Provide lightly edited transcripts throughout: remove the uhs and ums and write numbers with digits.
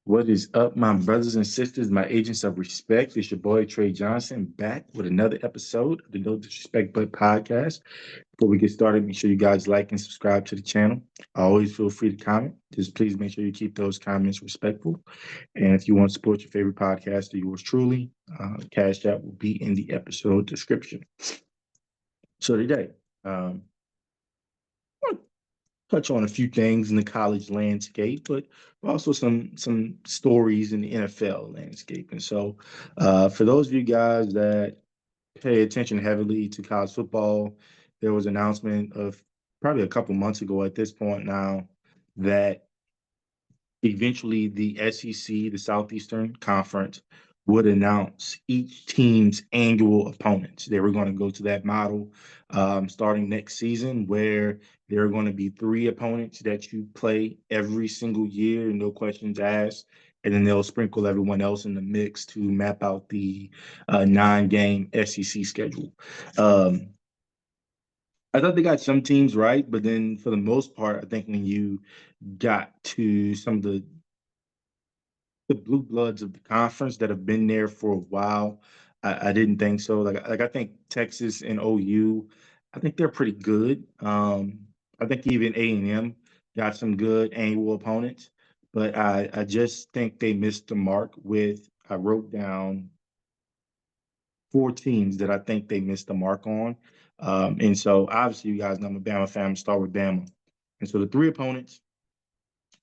What is up, my brothers and sisters, my agents of respect? It's your boy TreJuanJohnson back with another episode of the No Disrespect But podcast. Before we get started, make sure you guys like and subscribe to the channel. Always feel free to comment. Just please make sure you keep those comments respectful. And if you want to support your favorite podcaster, yours truly, Cash App will be in the episode description. So today, um, touch on a few things in the college landscape, but also some stories in the NFL landscape. And so, for those of you guys that pay attention heavily to college football, there was an announcement of probably a couple months ago at this point now that eventually the SEC, the Southeastern Conference, would announce each team's annual opponents. They were going to go to that model starting next season where there are going to be three opponents that you play every single year, no questions asked. And then they'll sprinkle everyone else in the mix to map out the nine-game SEC schedule. Um, I thought they got some teams right, but then for the most part, I think when you got to some of the blue bloods of the conference that have been there for a while. I didn't think so. Like I think Texas and OU, I think they're pretty good. I think even A&M got some good annual opponents, but I just think they missed the mark with. I wrote down four teams that I think they missed the mark on. And so obviously you guys know I'm a Bama fan. Start with Bama. And so the three opponents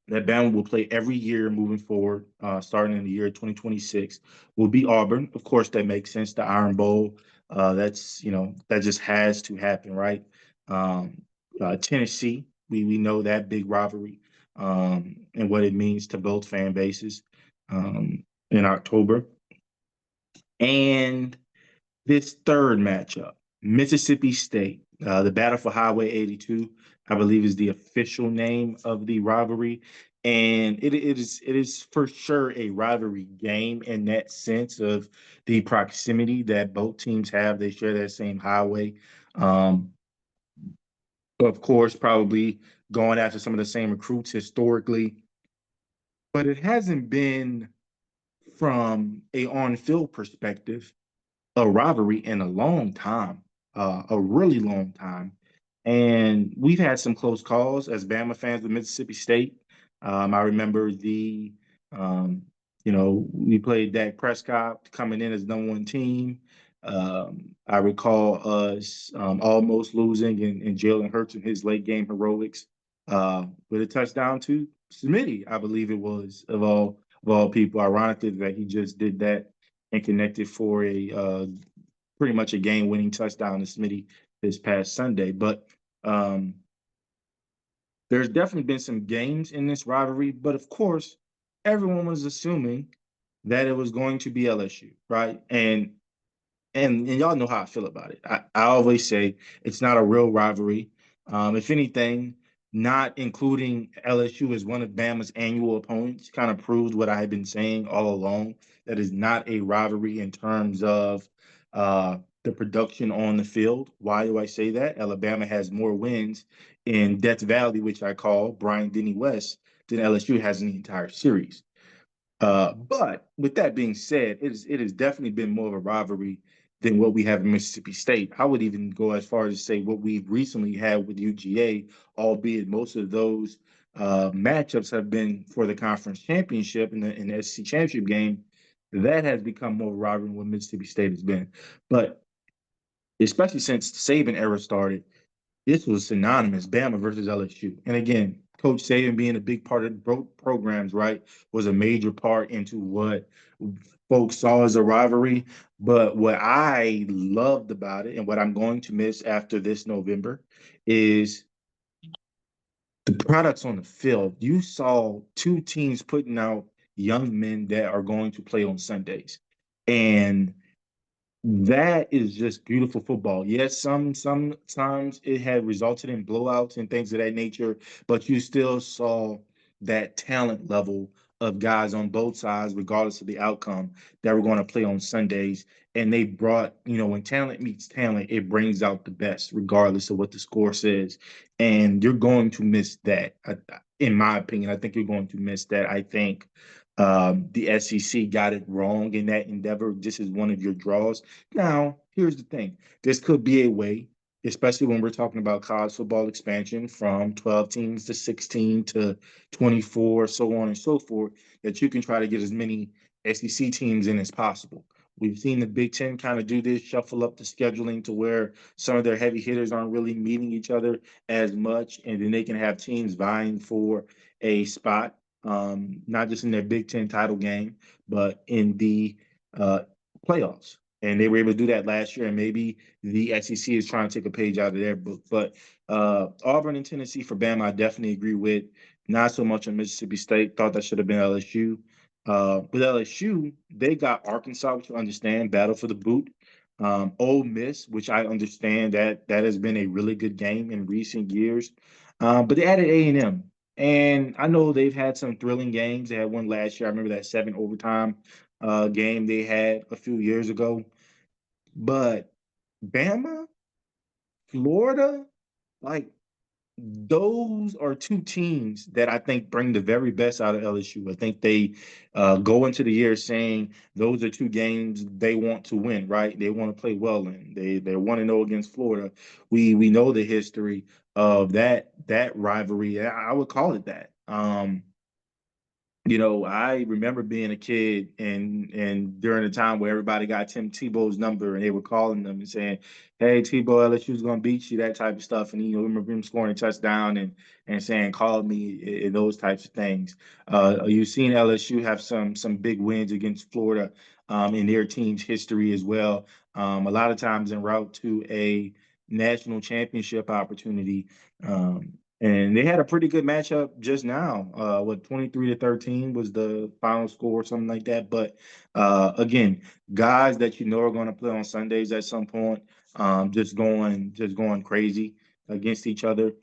that Bama will play every year moving forward, starting in the year 2026, will be Auburn. Of course, that makes sense. The Iron Bowl, that just has to happen, right? Tennessee, we know that big rivalry and what it means to both fan bases in October. And this third matchup, Mississippi State, the Battle for Highway 82, I believe is the official name of the rivalry. And it is for sure a rivalry game in that sense of the proximity that both teams have. They share that same highway. Um, of course, probably going after some of the same recruits historically, but it hasn't been from a on-field perspective a rivalry in a long time, a really long time. And we've had some close calls as Bama fans with Mississippi State. I remember um, we played Dak Prescott coming in as number one team. I recall us almost losing and Jalen Hurts in his late game heroics with a touchdown to Smitty, I believe it was, of all people. Ironically, that he just did that and connected for a pretty much a game-winning touchdown to Smitty this past Sunday. But um, there's definitely been some games in this rivalry. But of course, everyone was assuming that it was going to be LSU, right? And y'all know how I feel about it. I always say it's not a real rivalry. If anything, not including LSU as one of Bama's annual opponents kind of proved what I had been saying all along. That is not a rivalry in terms of the production on the field. Why do I say that? Alabama has more wins in Death Valley, which I call Bryant Denny West, than LSU has in the entire series. But with that being said, it has definitely been more of a rivalry than what we have in Mississippi State. I would even go as far as to say what we've recently had with UGA, albeit most of those matchups have been for the conference championship in the SEC championship game. That has become more of a rivalry than what Mississippi State has been. But especially since the Saban era started, this was synonymous, Bama versus LSU. And again, Coach Saban being a big part of both programs, right, was a major part into what folks saw as a rivalry. But what I loved about it and what I'm going to miss after this November is the products on the field. You saw two teams putting out young men that are going to play on Sundays. And that is just beautiful football. Yes, sometimes it had resulted in blowouts and things of that nature, but you still saw that talent level of guys on both sides, regardless of the outcome, that were going to play on Sundays. And they brought, when talent meets talent, it brings out the best, regardless of what the score says. And you're going to miss that. in my opinion. I think you're going to miss that. I think the SEC got it wrong in that endeavor. This is one of your draws. Now, here's the thing: this could be a way, especially when we're talking about college football expansion from 12 teams to 16 to 24, so on and so forth, that you can try to get as many SEC teams in as possible. We've seen the Big Ten kind of do this, shuffle up the scheduling to where some of their heavy hitters aren't really meeting each other as much, and then they can have teams vying for a spot, not just in their Big Ten title game, but in the uh, playoffs. And they were able to do that last year, and maybe the SEC is trying to take a page out of their book. But Auburn and Tennessee for Bama, I definitely agree with. Not so much on Mississippi State. Thought that should have been LSU. With LSU, they got Arkansas, which you understand, battle for the boot. Ole Miss, which I understand that has been a really good game in recent years. But they added A&M. And I know they've had some thrilling games. They had one last year. I remember that 7 overtime game they had a few years ago. But Bama, Florida, like those are two teams that I think bring the very best out of LSU. I think they go into the year saying those are two games they want to win, right? They want to play well in. They're 1-0 against Florida. We know the history of that rivalry. I would call it that. I remember being a kid and during the time where everybody got Tim Tebow's number and they were calling them and saying, "Hey, Tebow, LSU's gonna beat you," that type of stuff. And I remember him scoring a touchdown and saying, "Call me," and those types of things. You've seen LSU have some big wins against Florida in their team's history as well. A lot of times en route to a national championship opportunity. And they had a pretty good matchup just now. 23-13 was the final score, something like that. But again, guys that you know are going to play on Sundays at some point, just going crazy against each other.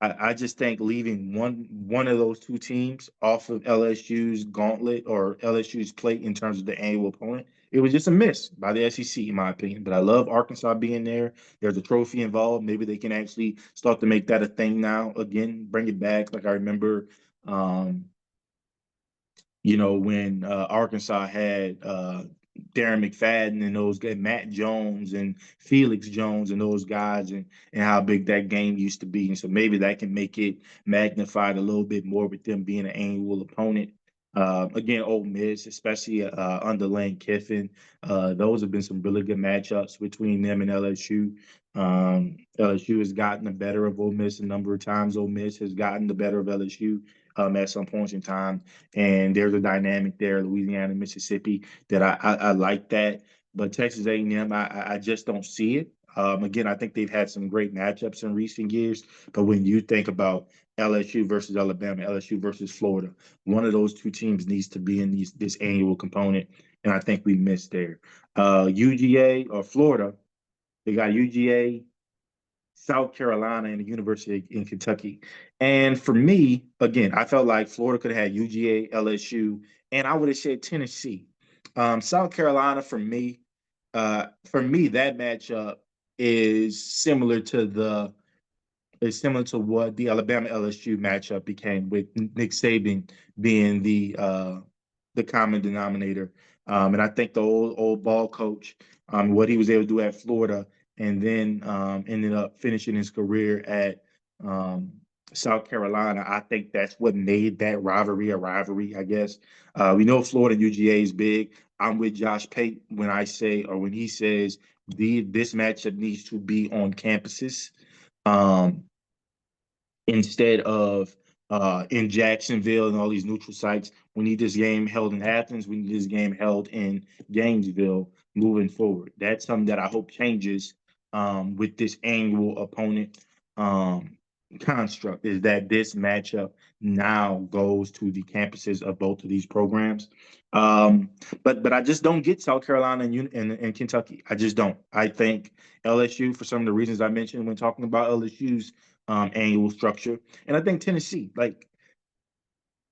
I just think leaving one of those two teams off of LSU's gauntlet or LSU's plate in terms of the annual opponent, it was just a miss by the SEC, in my opinion. But I love Arkansas being there. There's a trophy involved. Maybe they can actually start to make that a thing now again, bring it back. Like I remember, um, when Arkansas had Darren McFadden and those guys, Matt Jones and Felix Jones and those guys, and how big that game used to be. And so maybe that can make it magnified a little bit more with them being an annual opponent. Again, Ole Miss, especially under Lane Kiffin, those have been some really good matchups between them and LSU. LSU has gotten the better of Ole Miss a number of times. Ole Miss has gotten the better of LSU at some points in time. And there's a dynamic there, Louisiana, Mississippi, that I like that. But Texas A&M, I just don't see it. Again, I think they've had some great matchups in recent years. But when you think about LSU versus Alabama, LSU versus Florida, one of those two teams needs to be in this annual component. And I think we missed there. UGA or Florida, they got UGA, South Carolina, and the University in Kentucky. And for me, again, I felt like Florida could have had UGA, LSU, and I would have said Tennessee. South Carolina, for me, that matchup is similar to the is similar to what the Alabama LSU matchup became with Nick Saban being the common denominator. And I think the old ball coach, what he was able to do at Florida, and then ended up finishing his career at um, South Carolina. I think that's what made that rivalry a rivalry. I guess we know Florida UGA is big. I'm with Josh Pate when I say or when he says this matchup needs to be on campuses. Um, instead of in Jacksonville and all these neutral sites. We need this game held in Athens. We need this game held in Gainesville moving forward. That's something that I hope changes with this annual opponent construct, is that this matchup now goes to the campuses of both of these programs. Um, but I just don't get South Carolina and Kentucky. I just don't. I think LSU, for some of the reasons I mentioned when talking about LSU's annual structure. And I think Tennessee, like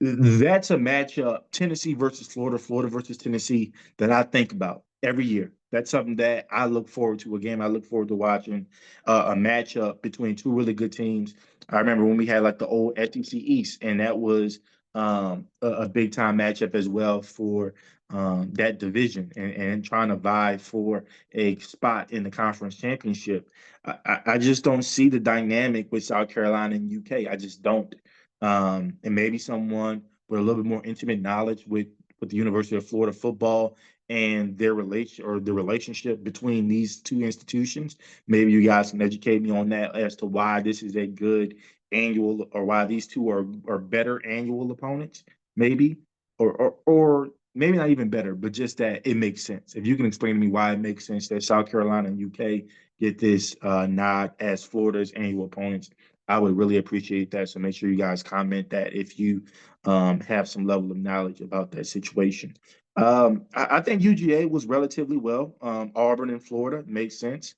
that's a matchup, Tennessee versus Florida, Florida versus Tennessee, that I think about every year. That's something that I look forward to, a game I look forward to watching, a matchup between two really good teams. I remember when we had like the old SEC East, and that was a big time matchup as well for that division and trying to vie for a spot in the conference championship. I just don't see the dynamic with South Carolina and UK. I just don't. And maybe someone with a little bit more intimate knowledge with the University of Florida football and their relation or the relationship between these two institutions. Maybe you guys can educate me on that as to why this is a good annual or why these two are better annual opponents, maybe, or maybe not even better, but just that it makes sense. If you can explain to me why it makes sense that South Carolina and UK get this nod as Florida's annual opponents, I would really appreciate that. So make sure you guys comment that if you have some level of knowledge about that situation. I think UGA was relatively well. Auburn and Florida makes sense,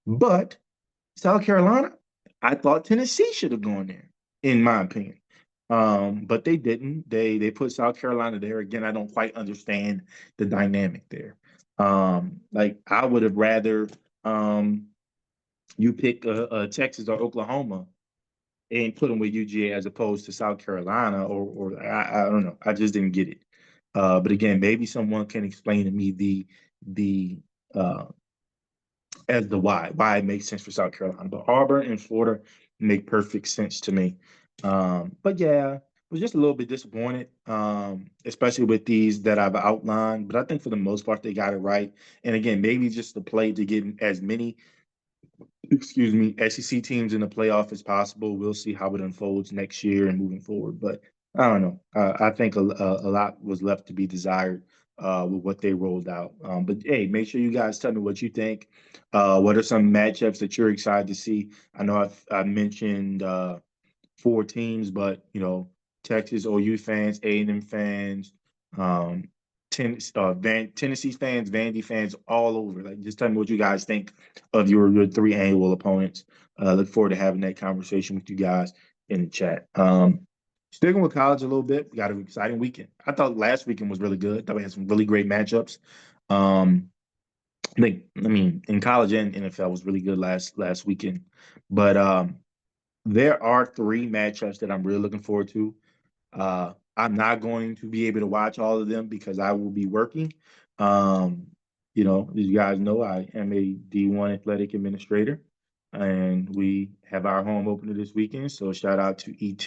but South Carolina, I thought Tennessee should have gone there, in my opinion. But they didn't. They put South Carolina there. Again, I don't quite understand the dynamic there. Like I would have rather you pick Texas or Oklahoma and put them with UGA as opposed to South Carolina or I don't know. I just didn't get it. But again, maybe someone can explain to me the uh, as the why it makes sense for South Carolina. But Auburn and Florida make perfect sense to me. But yeah, was just a little bit disappointed, especially with these that I've outlined. But I think for the most part they got it right. And again, maybe just the play to get as many SEC teams in the playoff as possible. We'll see how it unfolds next year and moving forward. But I don't know. I think a lot was left to be desired with what they rolled out. But hey, make sure you guys tell me what you think. What are some matchups that you're excited to see? I know I mentioned four teams, but Texas OU fans, A&M fans, um, Tennessee fans, Vandy fans, all over. Like, just tell me what you guys think of your three annual opponents. Look forward to having that conversation with you guys in the chat. Sticking with college a little bit, we got an exciting weekend. I thought last weekend was really good. Thought we had some really great matchups. Um, I mean, in college and NFL was really good last weekend. But there are three matchups that I'm really looking forward to. I'm not going to be able to watch all of them because I will be working. Um, as you guys know, I am a D1 athletic administrator, and we have our home opener this weekend. So shout out to ET,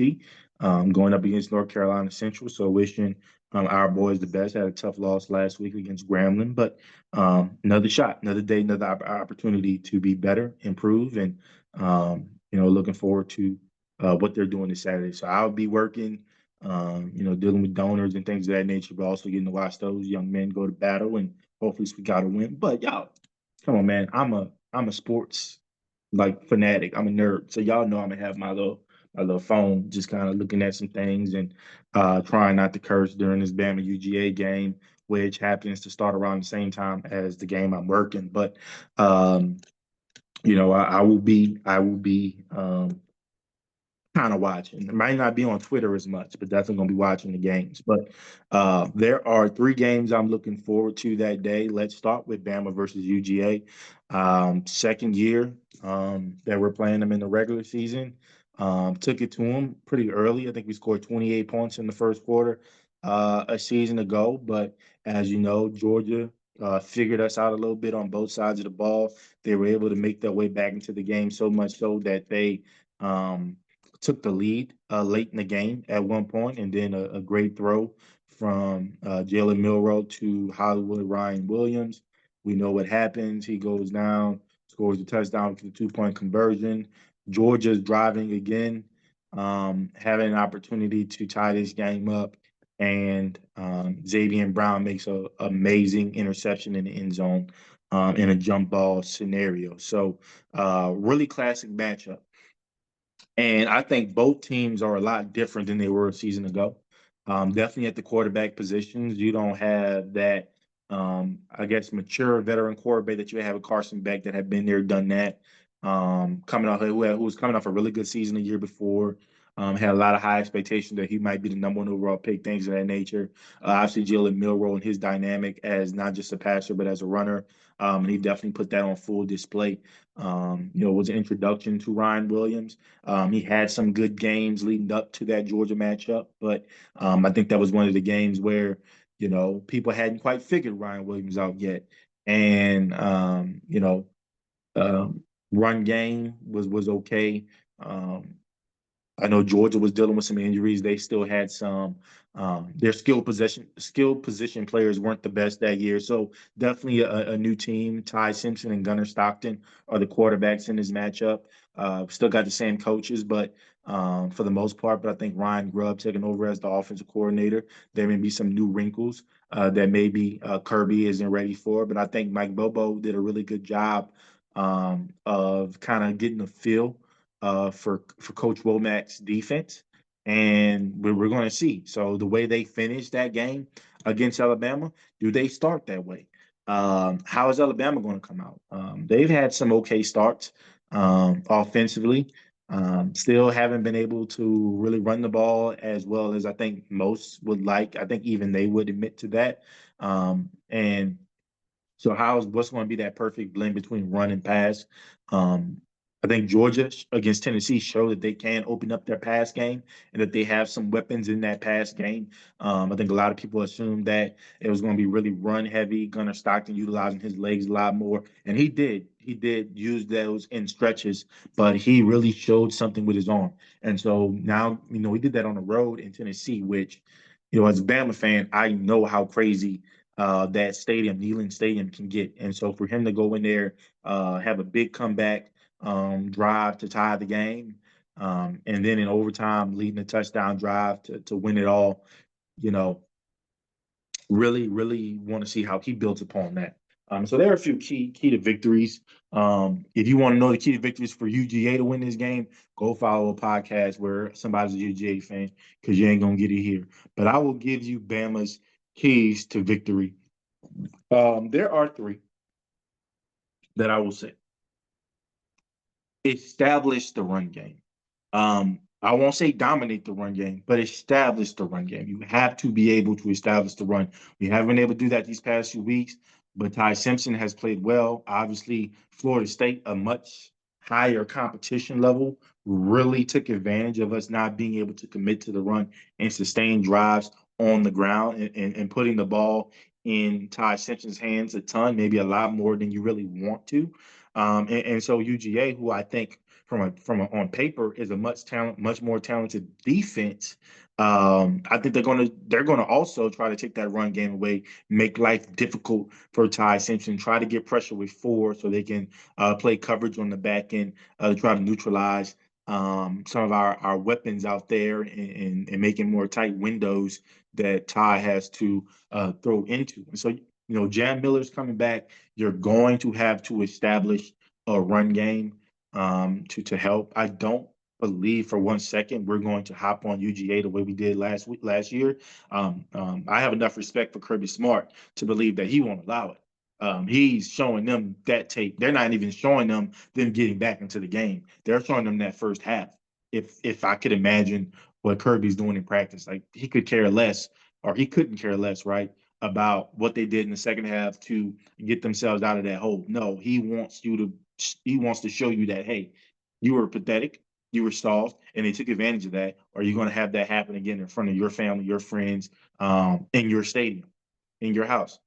going up against North Carolina Central. So wishing our boys the best. Had a tough loss last week against Grambling, but another shot, another day, another opportunity to be better, improve, and looking forward to what they're doing this Saturday. So I'll be working dealing with donors and things of that nature, but also getting to watch those young men go to battle and hopefully we got to win. But y'all, come on, man. I'm a sports like fanatic. I'm a nerd. So y'all know I'm gonna have my little phone just kind of looking at some things and trying not to curse during this Bama UGA game, which happens to start around the same time as the game I'm working. But I will be kind of watching. It might not be on Twitter as much, but definitely gonna be watching the games. But there are three games I'm looking forward to that day. Let's start with Bama versus UGA. Second year that we're playing them in the regular season. Took it to them pretty early. I think we scored 28 points in the first quarter a season ago. But as you know, Georgia figured us out a little bit on both sides of the ball. They were able to make their way back into the game so much so that they um, took the lead late in the game at one point, and then a great throw from Jalen Milroe to Hollywood Ryan Williams. We know what happens. He goes down, scores a touchdown for the 2-point conversion. Georgia's driving again, having an opportunity to tie this game up. And Xavier Brown makes an amazing interception in the end zone in a jump ball scenario. So, really classic matchup. And I think both teams are a lot different than they were a season ago. Definitely at the quarterback positions, you don't have that, I guess, mature veteran quarterback that you have with Carson Beck that had been there, done that. Coming off who was coming off a really good season the year before. Had a lot of high expectations that he might be the number one overall pick, things of that nature. Obviously, Jalen Milroe and his dynamic as not just a passer but as a runner, and he definitely put that on full display. Was an introduction to Ryan Williams. He had some good games leading up to that Georgia matchup, but I think that was one of the games where people hadn't quite figured Ryan Williams out yet, and um, run game was okay. Um, I know Georgia was dealing with some injuries. They still had some. Their skill position players weren't the best that year. So definitely a new team. Ty Simpson and Gunnar Stockton are the quarterbacks in this matchup. Still got the same coaches, but for the most part. But I think Ryan Grubb taking over as the offensive coordinator. There may be some new wrinkles that maybe Kirby isn't ready for. But I think Mike Bobo did a really good job of kind of getting the feel for Coach Womack's defense, and we're going to see. So the way they finished that game against Alabama, do they start that way? How is Alabama going to come out? They've had some okay starts offensively. Still haven't been able to really run the ball as well as I think most would like. I think even they would admit to that. And so what's going to be that perfect blend between run and pass? Um, I think Georgia against Tennessee showed that they can open up their pass game and that they have some weapons in that pass game. I think a lot of people assumed that it was going to be really run heavy, Gunnar Stockton utilizing his legs a lot more, and he did. He did use those in stretches, but he really showed something with his arm. And so now, he did that on the road in Tennessee, which, as a Bama fan, I know how crazy that stadium, Neyland Stadium, can get. And so for him to go in there, have a big comeback drive to tie the game, and then in overtime leading a touchdown drive to win it all, you know, really, really want to see how he builds upon that. So there are a few key to victories. If you want to know the key to victories for UGA to win this game, go follow a podcast where somebody's a UGA fan because you ain't gonna get it here. But I will give you Bama's keys to victory. There are three that I will say. Establish the run game. I won't say dominate the run game, but establish the run game. You have to be able to establish the run. We haven't been able to do that these past few weeks, but Ty Simpson has played well. Obviously, Florida State, a much higher competition level, really took advantage of us not being able to commit to the run and sustain drives on the ground and putting the ball in Ty Simpson's hands a ton, maybe a lot more than you really want to. And so UGA, who I think on paper is a much more talented defense. I think they're gonna also try to take that run game away, make life difficult for Ty Simpson, try to get pressure with four so they can play coverage on the back end to try to neutralize some of our weapons out there and making more tight windows that Ty has to throw into. And so, Jam Miller's coming back. You're going to have to establish a run game to help. I don't believe for 1 second we're going to hop on UGA the way we did last year. I have enough respect for Kirby Smart to believe that he won't allow it. He's showing them that tape. They're not even showing them getting back into the game. They're showing them that first half. If I could imagine what Kirby's doing in practice, like he could care less, or he couldn't care less, right, about what they did in the second half to get themselves out of that hole. No, he wants to show you that, hey, you were pathetic, you were soft, and they took advantage of that. Or you're going to have that happen again in front of your family, your friends, in your stadium, in your house.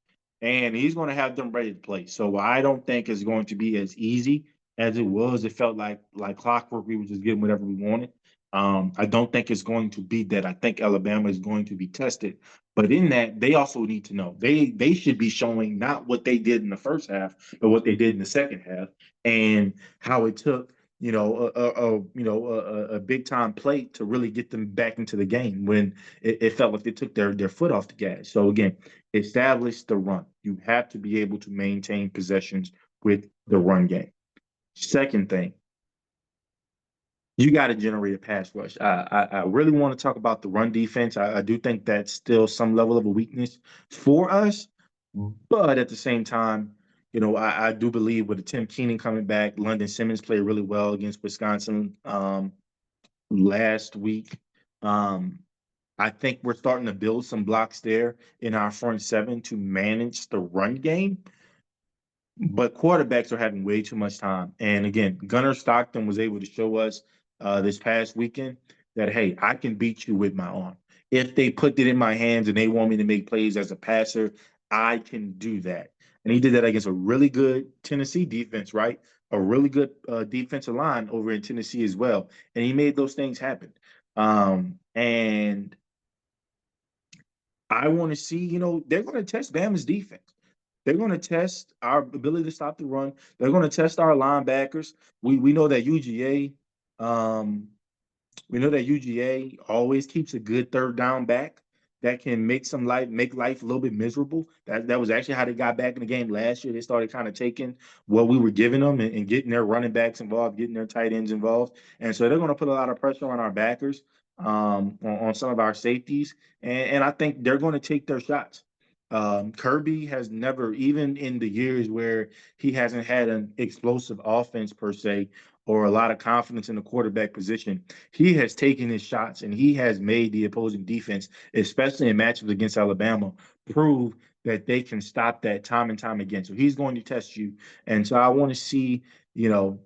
And he's going to have them ready to play. So I don't think it's going to be as easy as it was. It felt like clockwork. We were just getting whatever we wanted. I don't think it's going to be that. I think Alabama is going to be tested. But in that, they also need to know they should be showing not what they did in the first half, but what they did in the second half, and how it took a big time play to really get them back into the game when it felt like they took their foot off the gas. So again, establish the run. You have to be able to maintain possessions with the run game. Second thing, you got to generate a pass rush. I really want to talk about the run defense. I do think that's still some level of a weakness for us, but at the same time, I do believe with Tim Keenan coming back, London Simmons played really well against Wisconsin. last week. Um, I think we're starting to build some blocks there in our front seven to manage the run game. But quarterbacks are having way too much time. And again, Gunnar Stockton was able to show us this past weekend that, hey, I can beat you with my arm. If they put it in my hands and they want me to make plays as a passer, I can do that. And he did that against a really good Tennessee defense, right? A really good defensive line over in Tennessee as well. And he made those things happen. And I want to see, they're going to test Bama's defense. They're going to test our ability to stop the run. They're going to test our linebackers. We know that um, UGA always keeps a good third down back that can make life a little bit miserable. That was actually how they got back in the game last year. They started kind of taking what we were giving them and getting their running backs involved, getting their tight ends involved, and so they're going to put a lot of pressure on our backers, on some of our safeties, and I think they're going to take their shots. Kirby has never, even in the years where he hasn't had an explosive offense per se, or a lot of confidence in the quarterback position, he has taken his shots and he has made the opposing defense, especially in matchups against Alabama, prove that they can stop that time and time again. So he's going to test you. And so I want to see, you know,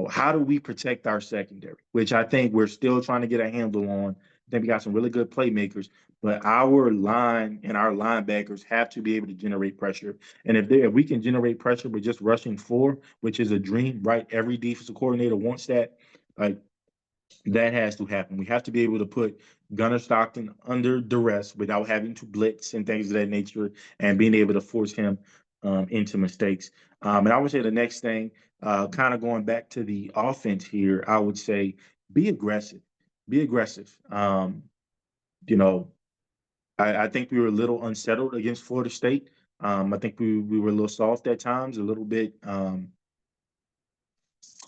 how do we protect our secondary, which I think we're still trying to get a handle on. I think we got some really good playmakers, but our line and our linebackers have to be able to generate pressure. And if we can generate pressure with just rushing four, which is a dream, right? Every defensive coordinator wants that. Like, that has to happen. We have to be able to put Gunnar Stockton under duress without having to blitz and things of that nature, and being able to force him into mistakes. And I would say the next thing, kind of going back to the offense here, I would say be aggressive. Be aggressive. You know, I think we were a little unsettled against Florida State. I think we were a little soft at times, a little bit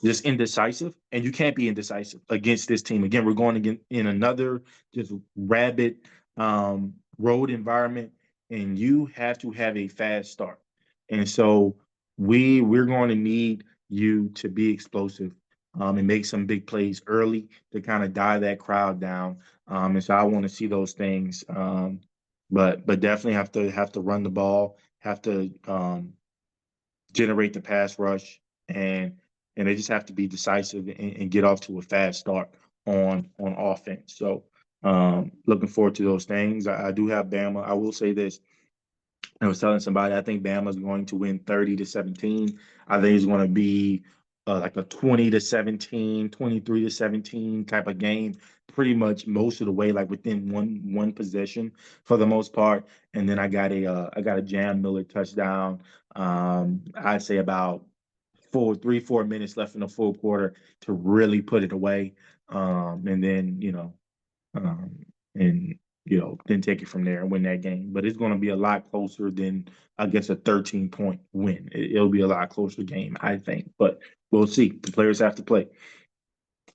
just indecisive, and you can't be indecisive against this team. Again, we're going again in another just rabid road environment, and you have to have a fast start. And so we're going to need you to be explosive, and make some big plays early to kind of die that crowd down. And so I want to see those things. But definitely have to run the ball, have to generate the pass rush, and they just have to be decisive and get off to a fast start on offense. So looking forward to those things. I do have Bama. I will say this. I was telling somebody I think Bama's going to win 30-17. I think it's going to be like a 20-17, 23-17 type of game, pretty much most of the way, like within one possession for the most part. And then I got a Jam Miller touchdown. I'd say about 4 minutes left in the full quarter to really put it away. And then um, and then take it from there and win that game. But it's going to be a lot closer than, I guess, a 13-point win. It'll be a lot closer game, I think. But we'll see. The players have to play.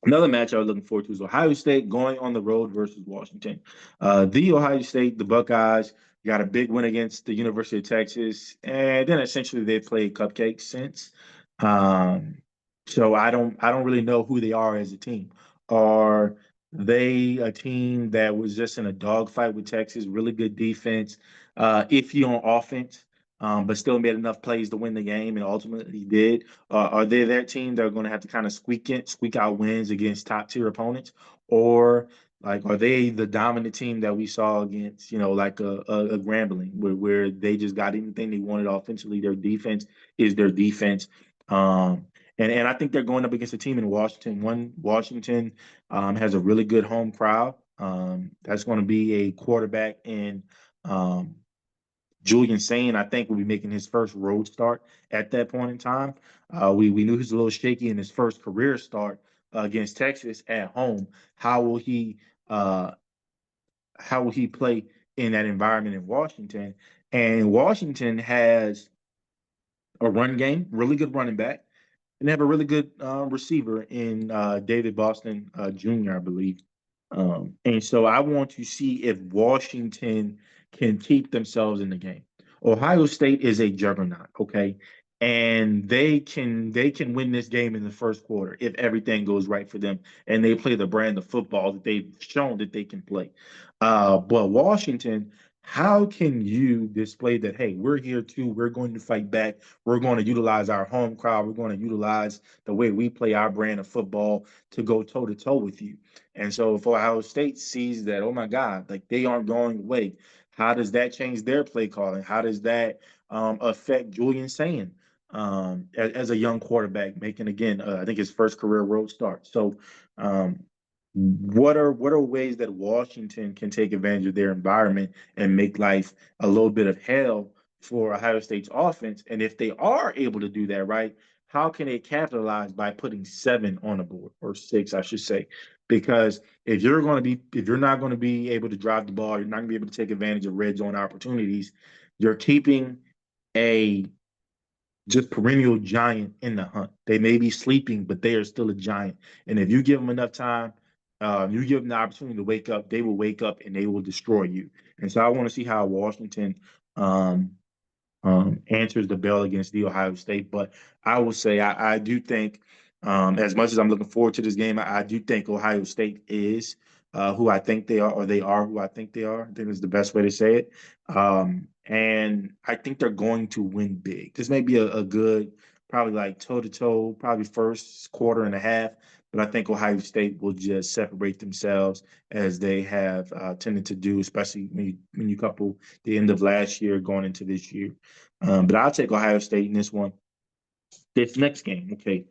Another match I was looking forward to is Ohio State going on the road versus Washington. The Ohio State, the Buckeyes, got a big win against the University of Texas, and then essentially they played cupcakes since. Um, so I don't really know who they are as a team. Are they a team that was just in a dogfight with Texas? Really good defense, iffy on offense, but still made enough plays to win the game and ultimately did. Are they that team that are going to have to kind of squeak out wins against top tier opponents, or like are they the dominant team that we saw against like a Grambling where they just got anything they wanted offensively? Their defense is their defense. Um, and I think they're going up against a team in Washington. Washington has a really good home crowd. That's going to be a quarterback in um, Julian Sane, I think, will be making his first road start at that point in time. We knew he was a little shaky in his first career start against Texas at home. How will he uh, how will he play in that environment in Washington? And Washington has a run game, really good running back, and they have a really good receiver in David Boston Jr., I believe. And so I want to see if Washington can keep themselves in the game. Ohio State is a juggernaut, okay? and they can win this game in the first quarter if everything goes right for them and they play the brand of football that they've shown that they can play. But Washington, how can you display that, hey, we're here too, we're going to fight back, we're going to utilize our home crowd, we're going to utilize the way we play our brand of football to go toe to toe with you? And so if Ohio State sees that, oh my God, like they aren't going away, how does that change their play calling? How does that affect Julian Sand as a young quarterback, making again, I think his first career road start. So, um, what are ways that Washington can take advantage of their environment and make life a little bit of hell for Ohio State's offense? And if they are able to do that, right, how can they capitalize by putting 7 on the board, or 6, I should say? Because if you're not going to be able to drive the ball, you're not going to be able to take advantage of red zone opportunities. You're keeping a just perennial giant in the hunt. They may be sleeping, but they are still a giant. And if you give them enough time, you give them the opportunity to wake up, they will wake up and they will destroy you. And so I want to see how Washington um, answers the bell against the Ohio State. But I will say I do think, as much as I'm looking forward to this game, I do think Ohio State is who I think they are, or they are who I think they are. I think is the best way to say it. And I think they're going to win big. This may be a good, probably like toe to toe, probably first quarter and a half. But I think Ohio State will just separate themselves as they have tended to do, especially when you couple the end of last year going into this year. But I'll take Ohio State in this one. This next game, okay.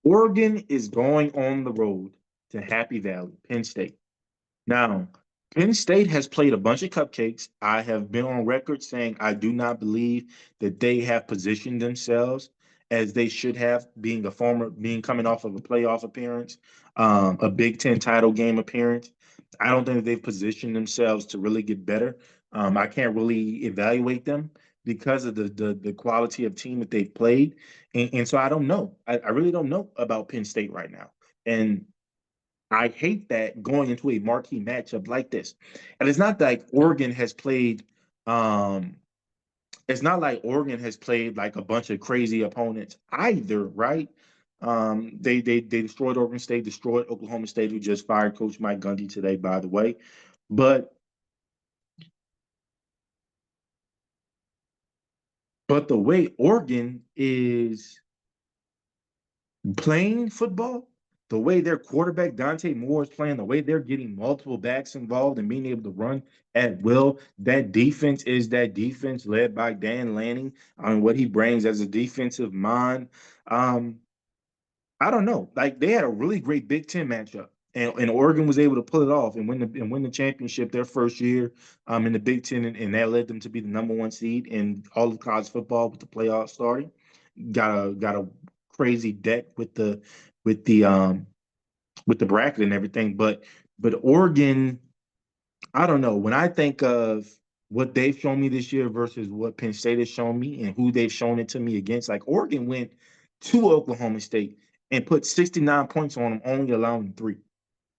Oregon is going on the road to Happy Valley, Penn State. Now, Penn State has played a bunch of cupcakes. I have been on record saying I do not believe that they have positioned themselves as they should have, being coming off of a playoff appearance, a Big Ten title game appearance. I don't think that they've positioned themselves to really get better. I can't really evaluate them because of the quality of team that they've played, and so I don't know. I really don't know about Penn State right now, and I hate that going into a marquee matchup like this. And um it's not like Oregon has played like a bunch of crazy opponents either, right? They destroyed Oregon State, destroyed Oklahoma State, who just fired Coach Mike Gundy today, by the way. But the way Oregon is playing football, the way their quarterback Dante Moore is playing, the way they're getting multiple backs involved and being able to run at will, that defense is that defense led by Dan Lanning on what he brings as a defensive mind. Um, I don't know. Like they had a really great Big Ten matchup. And Oregon was able to pull it off and win the championship their first year in the Big Ten, and that led them to be the number 1 seed in all of college football with the playoffs starting. Got a crazy deck with the um with the bracket and everything. But Oregon, I don't know. When I think of what they've shown me this year versus what Penn State has shown me and who they've shown it to me against, like Oregon went to Oklahoma State and put 69 points on them, only allowing 3.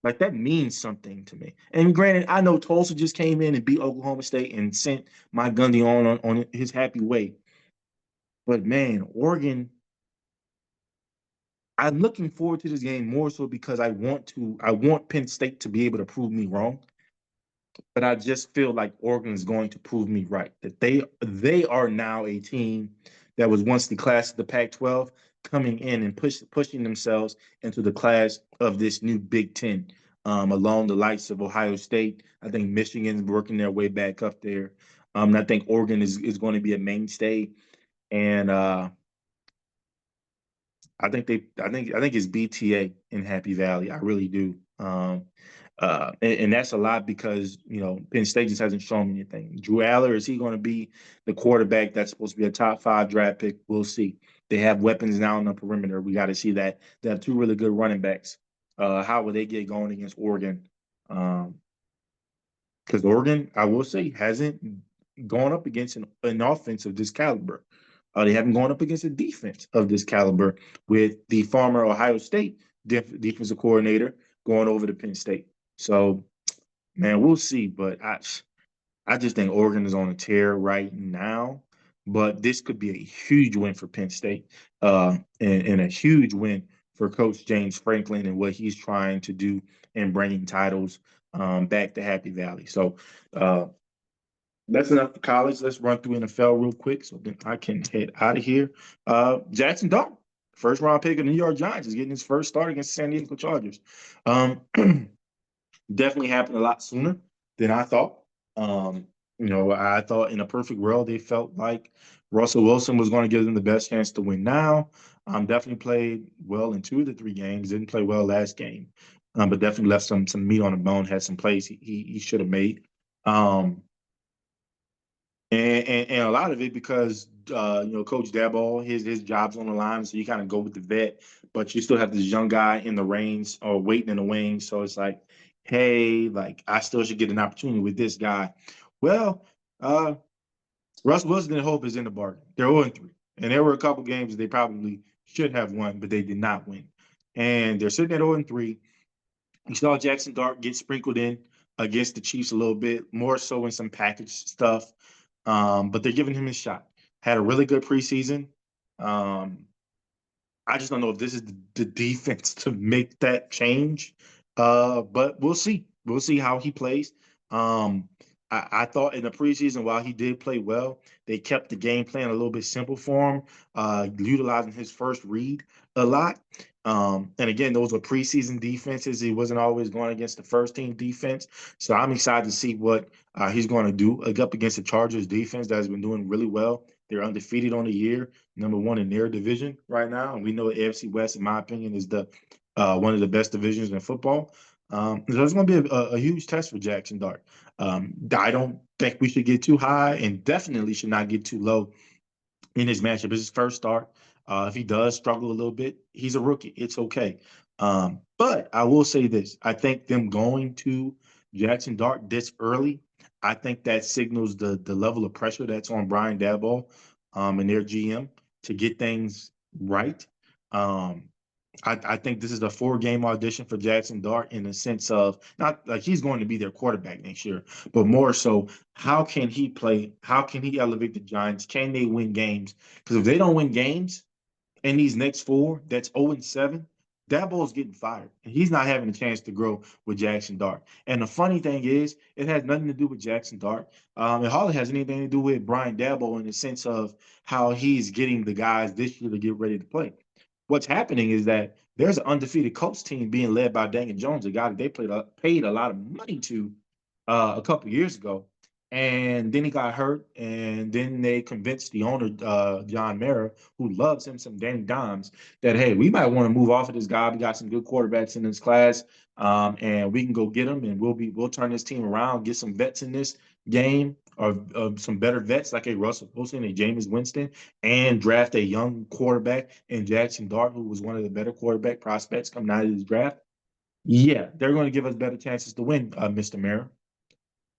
Like that means something to me. And granted, I know Tulsa just came in and beat Oklahoma State and sent Mike Gundy on his happy way. But man, Oregon, I'm looking forward to this game more so because I want Penn State to be able to prove me wrong, but I just feel like Oregon is going to prove me right. That they are now a team that was once the class of the Pac-12 coming in and pushing themselves into the class of this new Big Ten. Along the likes of Ohio State, I think Michigan's working their way back up there. And I think Oregon is going to be a mainstay. And I think it's BTA in Happy Valley. I really do. And that's a lot because Penn State just hasn't shown me anything. Drew Aller, is he going to be the quarterback that's supposed to be a top 5 draft pick? We'll see. They have weapons now on the perimeter. We got to see that. They have 2 really good running backs. How will they get going against Oregon? Um, because Oregon, I will say, hasn't gone up against an offense of this caliber. They haven't gone up against a defense of this caliber with the former Ohio State defensive coordinator going over to Penn State. So, man, we'll see. But I just think Oregon is on a tear right now. but this could be a huge win for Penn State, and a huge win for Coach James Franklin and what he's trying to do in bringing titles back to Happy Valley. So uh, that's enough for college. Let's run through NFL real quick so then I can head out of here. Jackson Dart, first round pick of the New York Giants, is getting his first start against the San Diego Chargers. Um, definitely happened a lot sooner than I thought. Um, I thought in a perfect world they felt like Russell Wilson was going to give them the best chance to win now. Definitely played well in two of the three games. Didn't play well last game, but definitely left some meat on the bone. Had some plays he should have made. Um, and a lot of it because Coach Daboll, his job's on the line, so you kind of go with the vet, but you still have this young guy in the reins or waiting in the wings. So it's like, hey, like I still should get an opportunity with this guy. Well, uh, Russell Wilson and Hope is in the bargain. They're 0-3, and there were a couple games they probably should have won, but they did not win, and they're sitting at 0-3. You saw Jackson Dart get sprinkled in against the Chiefs a little bit, more so in some package stuff. But they're giving him his shot. Had a really good preseason. Um, I just don't know if this is the defense to make that change. But we'll see. We'll see how he plays. Um, I thought in the preseason, while he did play well, they kept the game plan a little bit simple for him, utilizing his first read a lot. And again, those were preseason defenses. He wasn't always going against the first team defense. So I'm excited to see what he's going to do up against the Chargers defense that has been doing really well. They're undefeated on the year, number one in their division right now. And we know the AFC West, in my opinion, is the one of the best divisions in football. So it's going to be a huge test for Jackson Dart. I don't think we should get too high and definitely should not get too low in his matchup. It's his first start. If he does struggle a little bit, he's a rookie. It's okay. But I will say this. I think them going to Jackson Dart this early, I think that signals the level of pressure that's on Brian Daboll and their GM to get things right. Um, I think this is a 4-game audition for Jackson Dart in the sense of not like he's going to be their quarterback next year, but more so how can he play? How can he elevate the Giants? Can they win games? Because if they don't win games in these next 4, that's 0-7, Daboll's getting fired. And he's not having a chance to grow with Jackson Dart. And the funny thing is, it has nothing to do with Jackson Dart. It hardly has anything to do with Brian Daboll in the sense of how he's getting the guys this year to get ready to play. What's happening is that there's an undefeated Colts team being led by Daniel Jones, a guy that they paid a lot of money to a couple years ago. And then he got hurt, and then they convinced the owner, John Mara, who loves him some Danny Dimes, that hey, we might want to move off of this guy. We got some good quarterbacks in this class, and we can go get him, and we'll turn this team around, get some vets in this game, or some better vets like a Russell Wilson, a Jameis Winston, and draft a young quarterback in Jackson Dart, who was one of the better quarterback prospects coming out of this draft. Yeah, they're going to give us better chances to win, Mr. Mara.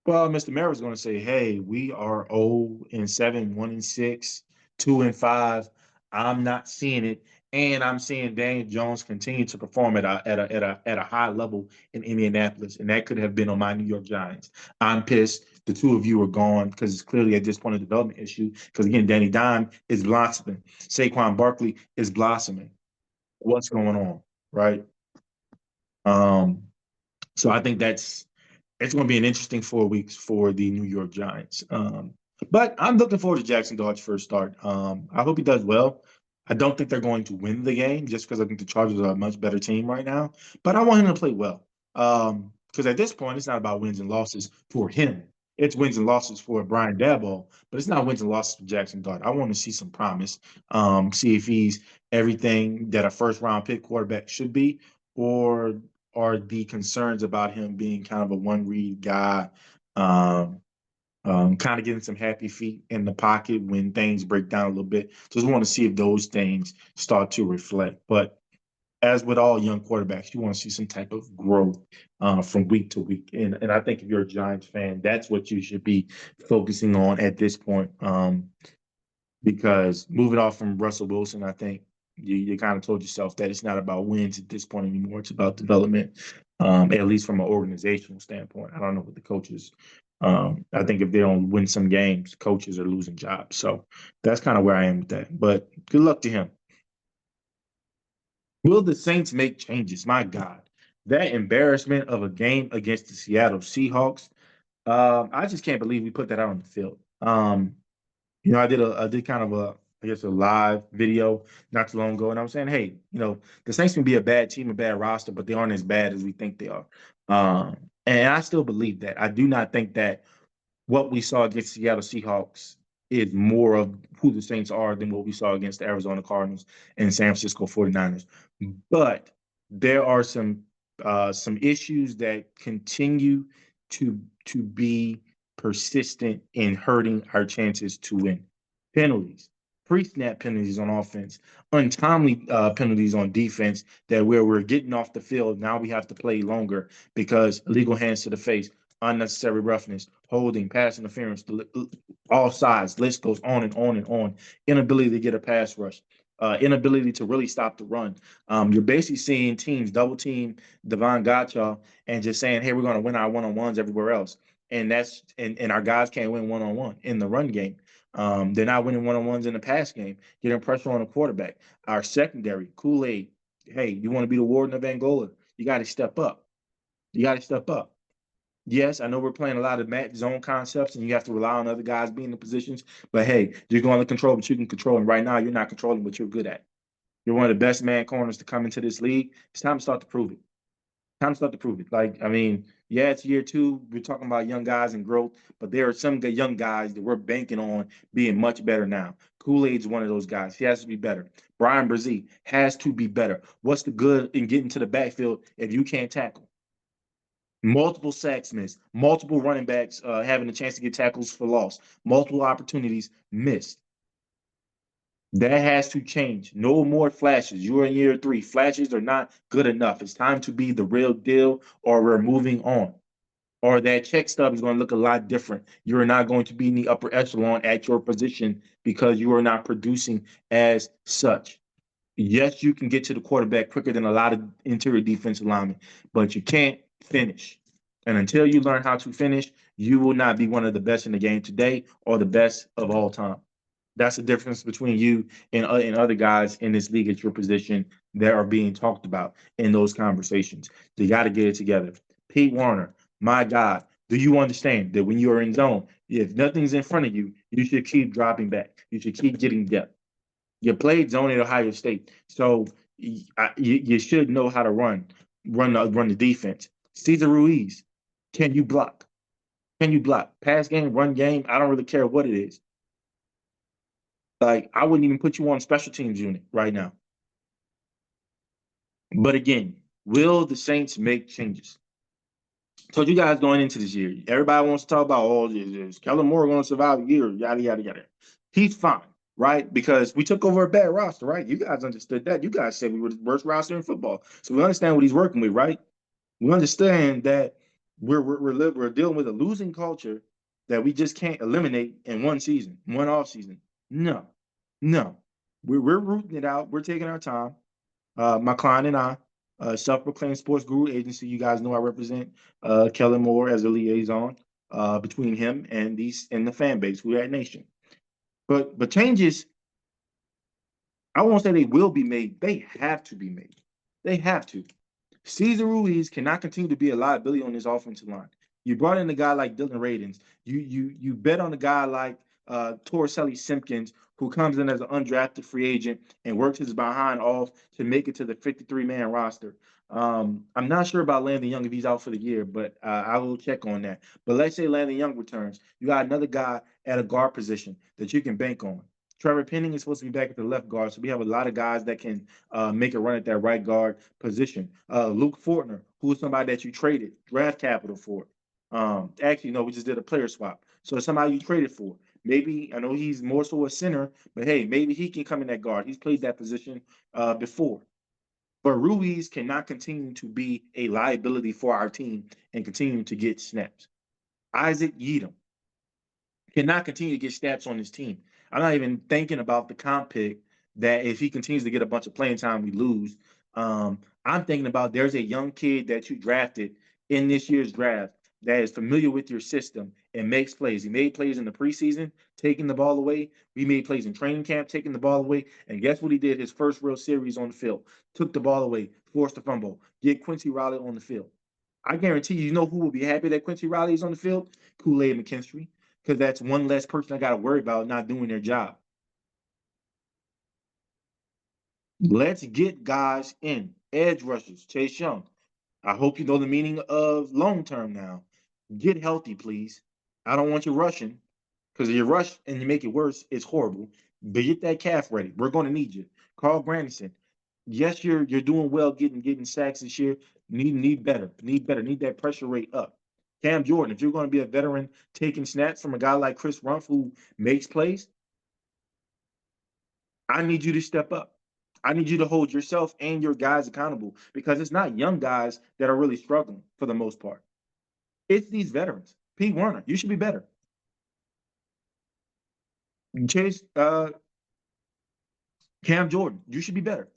Well, Mr. Mayor was going to say, "Hey, we are 0-7, 1-6, 2-5. I'm not seeing it, and I'm seeing Daniel Jones continue to perform at a high level in Indianapolis, and that could have been on my New York Giants. I'm pissed. The two of you are gone because it's clearly at this point a development issue. Because again, Danny Dime is blossoming, Saquon Barkley is blossoming. What's going on, right? Um, so I think it's going to be an interesting 4 weeks for the New York Giants. But I'm looking forward to Jackson Dart's first start. I hope he does well. I don't think they're going to win the game just because I think the Chargers are a much better team right now. But I want him to play well. Because at this point, it's not about wins and losses for him. It's wins and losses for Brian Daboll, but it's not wins and losses for Jackson Dart. I want to see some promise, see if he's everything that a first round pick quarterback should be, or are the concerns about him being kind of a one read guy, um, kind of getting some happy feet in the pocket when things break down a little bit. Just want to see if those things start to reflect. But as with all young quarterbacks, you want to see some type of growth from week to week. And I think if you're a Giants fan, that's what you should be focusing on at this point. Because moving off from Russell Wilson, I think you kind of told yourself that it's not about wins at this point anymore. It's about development, at least from an organizational standpoint. I don't know what the coaches I think if they don't win some games, coaches are losing jobs. So that's kind of where I am with that. But good luck to him. Will the Saints make changes? My God, that embarrassment of a game against the Seattle Seahawks. I just can't believe we put that out on the field. I did kind of I guess a live video not too long ago, and I was saying, hey, the Saints can be a bad team, a bad roster, but they aren't as bad as we think they are. And I still believe that. I do not think that what we saw against the Seattle Seahawks is more of who the Saints are than what we saw against the Arizona Cardinals and San Francisco 49ers. But there are some issues that continue to be persistent in hurting our chances to win. Penalties, pre-snap penalties on offense, untimely penalties on defense that where we're getting off the field, now we have to play longer because illegal hands to the face, unnecessary roughness, holding, pass interference, all sides. List goes on and on and on. Inability to get a pass rush, inability to really stop the run. You're basically seeing teams double team Devon Gotcha and just saying, "Hey, we're going to win our one on ones everywhere else," and our guys can't win one on one in the run game. They're not winning one on ones in the pass game, getting pressure on the quarterback. Our secondary, Kool Aid. Hey, you want to be the Warden of Angola? You got to step up. You got to step up. Yes, I know we're playing a lot of match zone concepts and you have to rely on other guys being in the positions, but hey, you're going to control what you can control. And right now, you're not controlling what you're good at. You're one of the best man corners to come into this league. It's time to start to prove it. Time to start to prove it. Like, I mean, yeah, it's year two. We're talking about young guys and growth, but there are some good young guys that we're banking on being much better now. Kool-Aid's one of those guys. He has to be better. Brian Brzee has to be better. What's the good in getting to the backfield if you can't tackle? Multiple sacks missed, multiple running backs having a chance to get tackles for loss, multiple opportunities missed. That has to change. No more flashes. You're in year three. Flashes are not good enough. It's time to be the real deal, or we're moving on. Or that check stub is going to look a lot different. You're not going to be in the upper echelon at your position because you are not producing as such. Yes, you can get to the quarterback quicker than a lot of interior defensive linemen, but you can't finish. And until you learn how to finish, you will not be one of the best in the game today or the best of all time. That's the difference between you and other guys in this league at your position that are being talked about in those conversations. You got to get it together. Pete Warner, my God, do you understand that when you are in zone, if nothing's in front of you, you should keep dropping back. You should keep getting depth. You played zone at Ohio State, so you should know how to run the defense. Cesar Ruiz, can you block? Can you block? Pass game, run game. I don't really care what it is. Like I wouldn't even put you on special teams unit right now. But again, will the Saints make changes? Told you guys going into this year, everybody wants to talk about, oh, is Kellen Moore going to survive a year? Yada yada yada. He's fine, right? Because we took over a bad roster, right? You guys understood that. You guys said we were the worst roster in football, so we understand what he's working with, right? We understand that we're dealing with a losing culture that we just can't eliminate in one season, one off season. No, no, we're rooting it out. We're taking our time. My client and I, self-proclaimed sports guru agency. You guys know I represent Kellen Moore as a liaison between him and the fan base, we at Nation. But changes, I won't say they will be made. They have to be made. They have to. Cesar Ruiz cannot continue to be a liability on this offensive line. You brought in a guy like Dylan Radins. You bet on a guy like Torricelli Simpkins, who comes in as an undrafted free agent and works his behind off to make it to the 53-man roster. I'm not sure about Landon Young if he's out for the year, but I will check on that. But let's say Landon Young returns. You got another guy at a guard position that you can bank on. Trevor Penning is supposed to be back at the left guard, so we have a lot of guys that can make a run at that right guard position. Luke Fortner, who is somebody that you traded draft capital for. Actually, no, we just did a player swap. So it's somebody you traded for. Maybe I know he's more so a center, but hey, maybe he can come in that guard. He's played that position before. But Ruiz cannot continue to be a liability for our team and continue to get snaps. Isaac Yeadham cannot continue to get snaps on his team. I'm not even thinking about the comp pick that if he continues to get a bunch of playing time, we lose. I'm thinking about there's a young kid that you drafted in this year's draft that is familiar with your system and makes plays. He made plays in the preseason, taking the ball away. We made plays in training camp, taking the ball away. And guess what he did? His first real series on the field, took the ball away, forced a fumble, get Quincy Riley on the field. I guarantee you, you know who will be happy that Quincy Riley is on the field? Kool-Aid McKinstry, because that's one less person I got to worry about not doing their job. Let's get guys in. Edge rushers, Chase Young. I hope you know the meaning of long term now. Get healthy, please. I don't want you rushing because if you rush and you make it worse, it's horrible. But get that calf ready. We're going to need you. Carl Granderson. Yes, you're doing well getting sacks this year. Need better. Need better. Need that pressure rate up. Cam Jordan, if you're going to be a veteran taking snaps from a guy like Chris Rumph who makes plays, I need you to step up. I need you to hold yourself and your guys accountable because it's not young guys that are really struggling for the most part. It's these veterans. Pete Werner, you should be better. Chase, Cam Jordan, you should be better.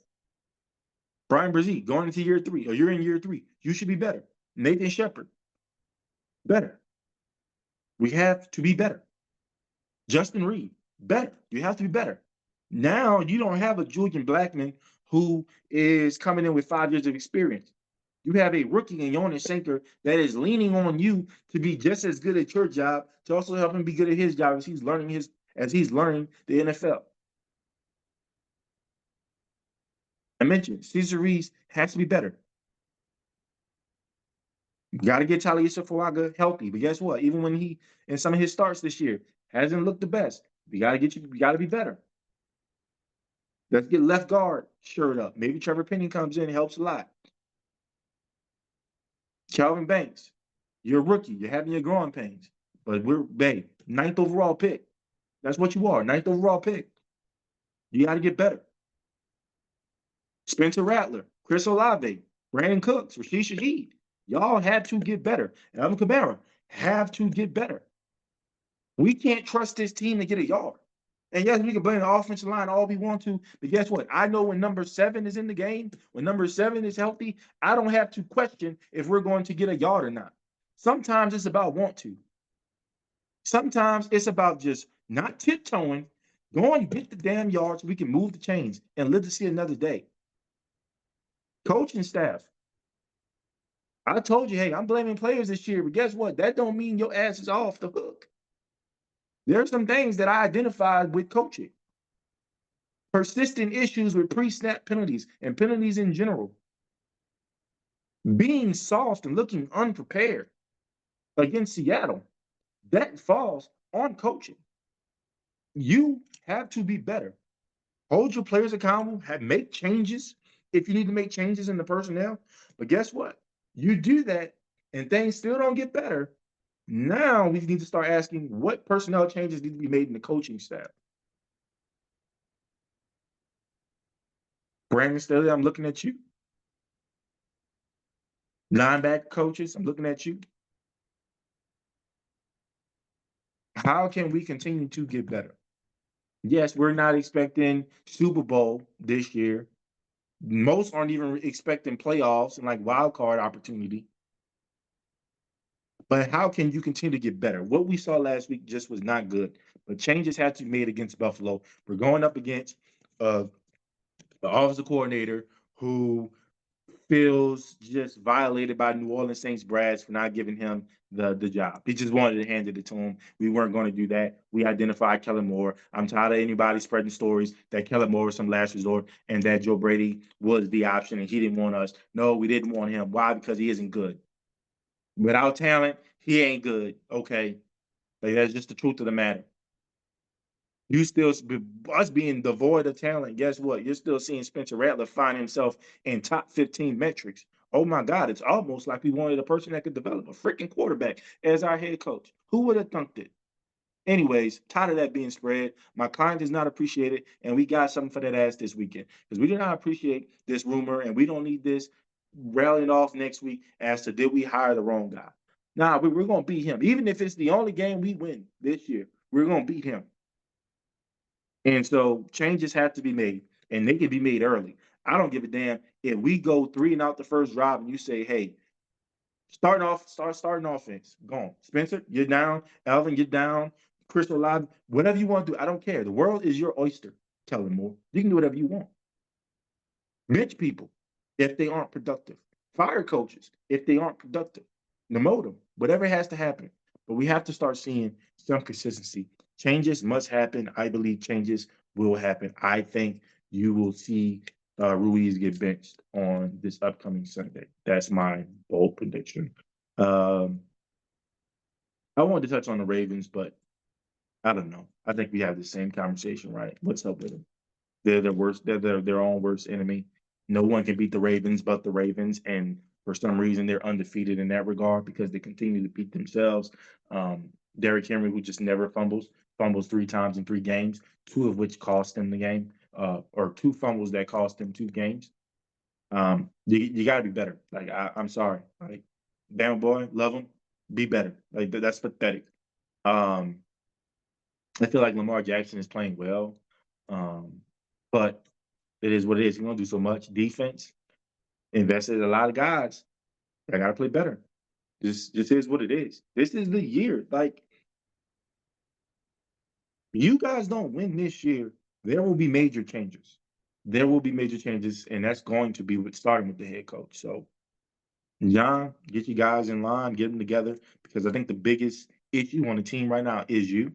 Brian Brzee, going into year 3, or you're in year 3, you should be better. Nathan Shepard, better. We have to be better. Justin Reed, better. You have to be better. Now you don't have a Julian Blackman who is coming in with 5 years of experience. You have a rookie in Jonas Sinker that is leaning on you to be just as good at your job, to also help him be good at his job as he's learning the NFL. I mentioned Cesar Reese has to be better. You got to get Talisa Fuaga healthy. But guess what? Even when he in some of his starts this year hasn't looked the best, you got to be better. Let's get left guard shirt up. Maybe Trevor Penny comes in, helps a lot. Calvin Banks, you're a rookie. You're having your growing pains. But babe, 9th overall pick. That's what you are, 9th overall pick. You got to get better. Spencer Rattler, Chris Olave, Brandon Cooks, Rashid Shaheed. Y'all have to get better. Alvin Kamara have to get better. We can't trust this team to get a yard. And yes, we can blame the offensive line all we want to, but guess what? I know when number 7 is in the game, when number 7 is healthy, I don't have to question if we're going to get a yard or not. Sometimes it's about want to. Sometimes it's about just not tiptoeing, going and get the damn yards so we can move the chains and live to see another day. Coaching staff. I told you, hey, I'm blaming players this year, but guess what? That don't mean your ass is off the hook. There are some things that I identified with coaching. Persistent issues with pre-snap penalties and penalties in general. Being soft and looking unprepared against Seattle. That falls on coaching. You have to be better. Hold your players accountable, make changes if you need to make changes in the personnel. But guess what? You do that and things still don't get better. Now we need to start asking what personnel changes need to be made in the coaching staff. Brandon Staley, I'm looking at you. Linebacker coaches, I'm looking at you. How can we continue to get better? Yes, we're not expecting Super Bowl this year. Most aren't even expecting playoffs and like wild card opportunity. But how can you continue to get better? What we saw last week just was not good. But changes had to be made against Buffalo. We're going up against the offensive coordinator who feels just violated by New Orleans Saints brass for not giving him the job. He just wanted to hand it to him. We weren't going to do that. We identified Kellen Moore. I'm tired of anybody spreading stories that Kellen Moore was some last resort and that Joe Brady was the option and he didn't want us. No, we didn't want him. Why? Because he isn't good. Without talent, he ain't good. Okay. Like that's just the truth of the matter. You still us being devoid of talent. Guess what? You're still seeing Spencer Rattler find himself in top 15 metrics. Oh my God! It's almost like we wanted a person that could develop a freaking quarterback as our head coach. Who would have thunked it? Anyways, tired of that being spread. My client does not appreciate it, and we got something for that ass this weekend because we do not appreciate this rumor, and we don't need this rallying off next week as to did we hire the wrong guy. Nah, we're gonna beat him, even if it's the only game we win this year. We're gonna beat him. And so changes have to be made, and they can be made early. I don't give a damn if we go 3 and out the first drive and you say, hey, Starting offense. Gone. Spencer, you're down. Alvin, you're down. Chris Olave, whatever you want to do. I don't care. The world is your oyster. Kellen Moore. You can do whatever you want. Bench people if they aren't productive. Fire coaches if they aren't productive. Demote them. Whatever has to happen. But we have to start seeing some consistency. Changes must happen. I believe changes will happen. I think you will see Ruiz get benched on this upcoming Sunday. That's my bold prediction. Um, I wanted to touch on the Ravens, but I don't know. I think we have the same conversation, right? What's up with them? They're their worst. They're their own worst enemy. No one can beat the Ravens but the Ravens, and for some reason they're undefeated in that regard because they continue to beat themselves. Derrick Henry, who just never fumbles 3 times in 3 games, 2 of which cost them the game, or 2 fumbles that cost them 2 games. You got to be better. Like I'm sorry, like damn boy, love him, be better. Like that's pathetic. Um, I feel like Lamar Jackson is playing well, um, but it is what it is. He won't do so much. Defense invested a lot of guys. I got to play better. This is what it is. This is the year. Like you guys don't win this year, there will be major changes. There will be major changes, and that's going to be with starting with the head coach. So, John, get you guys in line, get them together, because I think the biggest issue on the team right now is you.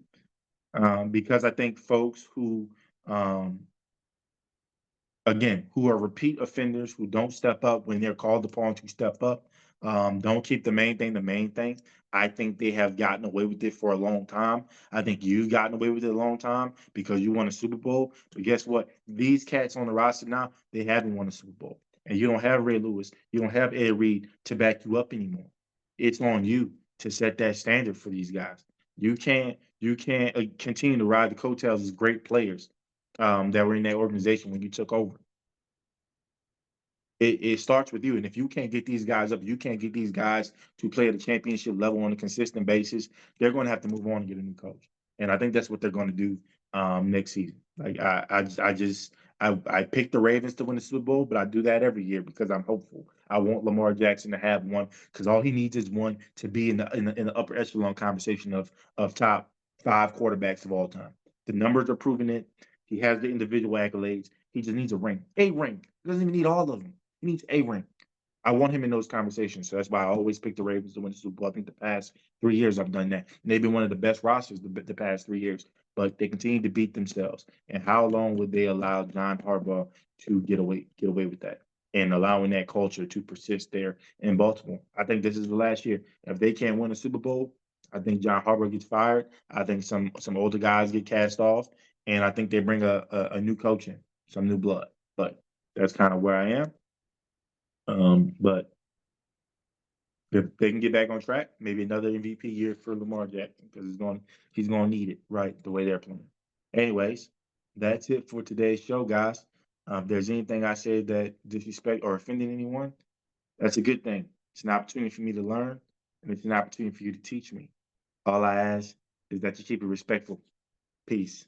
Because I think folks who um, again, who are repeat offenders, who don't step up when they're called upon to step up, don't keep the main thing the main thing. I think they have gotten away with it for a long time. I think you've gotten away with it a long time because you won a Super Bowl. But guess what? These cats on the roster now, they haven't won a Super Bowl. And you don't have Ray Lewis, you don't have Ed Reed to back you up anymore. It's on you to set that standard for these guys. You can't continue to ride the coattails as great players that were in that organization when you took over. It starts with you. And if you can't get these guys up, you can't get these guys to play at a championship level on a consistent basis, they're going to have to move on and get a new coach. And I think that's what they're going to do next season. Like I picked the Ravens to win the Super Bowl, but I do that every year because I'm hopeful. I want Lamar Jackson to have one because all he needs is one to be in the upper echelon conversation of top 5 quarterbacks of all time. The numbers are proving it. He has the individual accolades. He just needs a ring. A ring. He doesn't even need all of them. He needs a ring. I want him in those conversations. So that's why I always pick the Ravens to win the Super Bowl. I think the past 3 years I've done that. And they've been one of the best rosters the past 3 years. But they continue to beat themselves. And how long would they allow John Harbaugh to get away with that? And allowing that culture to persist there in Baltimore. I think this is the last year. If they can't win a Super Bowl, I think John Harbaugh gets fired. I think some older guys get cast off. And I think they bring a new coach in, some new blood. But that's kind of where I am. But if they can get back on track, maybe another MVP year for Lamar Jackson because he's going to need it, right? The way they're playing. Anyways, that's it for today's show, guys. If there's anything I said that disrespect or offended anyone, that's a good thing. It's an opportunity for me to learn, and it's an opportunity for you to teach me. All I ask is that you keep it respectful. Peace.